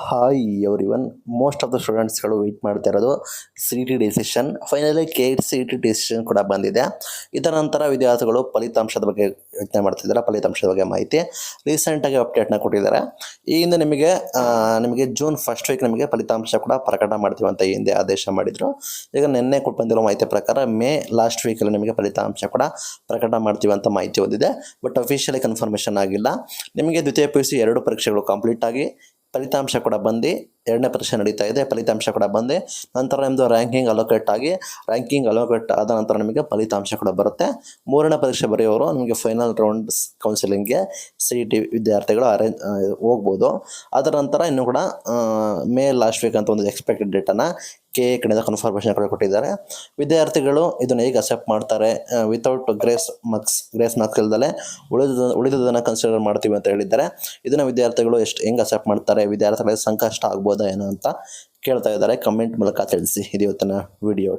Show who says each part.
Speaker 1: Hi everyone. Most of the ಸ್ಟೂಡೆಂಟ್ಸ್ಗಳು wait ಮಾಡ್ತಾ ಇರೋದು C T decision. Finally C T decision ಕೂಡ ಬಂದಿದೆ. ಇದರ ನಂತರ ವಿದ್ಯಾರ್ಥಿಗಳು ಫಲಿತಾಂಶದ ಬಗ್ಗೆ ಯೋಚನೆ ಮಾಡ್ತಿದ್ದಾರೆ. ಫಲಿತಾಂಶದ ಬಗ್ಗೆ ಮಾಹಿತಿ ರೀಸೆಂಟಾಗಿ ಅಪ್ಡೇಟ್ನ ಕೊಟ್ಟಿದ್ದಾರೆ. ಈ ಹಿಂದೆ ನಿಮಗೆ ಜೂನ್ ಫಸ್ಟ್ ವೀಕ್ ನಿಮಗೆ ಫಲಿತಾಂಶ ಕೂಡ ಪ್ರಕಟ ಮಾಡ್ತೀವಿ ಅಂತ ಈ ಹಿಂದೆ ಆದೇಶ ಮಾಡಿದರು. ಈಗ ನಿನ್ನೆ ಕೊಟ್ಟು ಬಂದಿರೋ ಮಾಹಿತಿ ಪ್ರಕಾರ ಮೇ ಲಾಸ್ಟ್ ವೀಕಲ್ಲಿ ನಿಮಗೆ ಫಲಿತಾಂಶ ಕೂಡ ಪ್ರಕಟ ಮಾಡ್ತೀವಿ ಅಂತ ಮಾಹಿತಿ ಹೊಂದಿದೆ. ಬಟ್ ಅಫಿಷಿಯಲಿ ಕನ್ಫರ್ಮೇಷನ್ ಆಗಿಲ್ಲ. ನಿಮಗೆ ದ್ವಿತೀಯ ಪಿ ಯು ಸಿ 2 ಪರೀಕ್ಷೆಗಳು ಕಂಪ್ಲೀಟ್ ಆಗಿ ಫಲಿತಾಂಶ ಕೂಡ ಬಂದು 2ನೇ ಪರೀಕ್ಷೆ ನಡೀತಾ ಇದೆ. ಫಲಿತಾಂಶ ಕೂಡ ಬಂದು ನಂತರ ನಿಮ್ಮದು ರ್ಯಾಂಕಿಂಗ್ ಅಲೋಕೇಟ್ ಆದ ನಂತರ ನಿಮಗೆ ಫಲಿತಾಂಶ ಕೂಡ ಬರುತ್ತೆ. 3ನೇ ಪರೀಕ್ಷೆ ಬರೆಯೋರು ನಿಮಗೆ ಫೈನಲ್ ರೌಂಡ್ ಕೌನ್ಸಿಲಿಂಗ್ಗೆ CET ವಿದ್ಯಾರ್ಥಿಗಳು ಹೋಗ್ಬೋದು. ಅದರ ನಂತರ ಇನ್ನೂ ಕೂಡ ಮೇ ಲಾಸ್ಟ್ ವೀಕ್ ಅಂತ ಒಂದು ಎಕ್ಸ್ಪೆಕ್ಟೆಡ್ ಡೇಟನ್ನು KA ಕಡೆಯಿಂದ ಕನ್ಫರ್ಮೇಷನ್ ಕೂಡ ಕೊಟ್ಟಿದ್ದಾರೆ. ವಿದ್ಯಾರ್ಥಿಗಳು ಇದನ್ನು ಹೇಗೆ ಅಕ್ಸೆಪ್ಟ್ ಮಾಡ್ತಾರೆ, ವಿತೌಟ್ ಗ್ರೇಸ್ ಮಾರ್ಕ್ಸ್ ಇಲ್ದಲೆ ಉಳಿದುದನ್ನು ಕನ್ಸಿಡರ್ ಮಾಡ್ತೀವಿ ಅಂತ ಹೇಳಿದ್ದಾರೆ. ಇದನ್ನು ವಿದ್ಯಾರ್ಥಿಗಳು ಹೆಂಗೆ ಅಕ್ಸೆಪ್ಟ್ ಮಾಡ್ತಾರೆ, ವಿದ್ಯಾರ್ಥಿಗಳಿಗೆ ಸಂಕಷ್ಟ ಆಗ್ಬೋದಾ ಏನೋ ಅಂತ ಕೇಳ್ತಾ ಇದ್ದಾರೆ. ಕಮೆಂಟ್ ಮೂಲಕ ತಿಳಿಸಿ. ಇದು ಇವತ್ತಿನ ವಿಡಿಯೋ.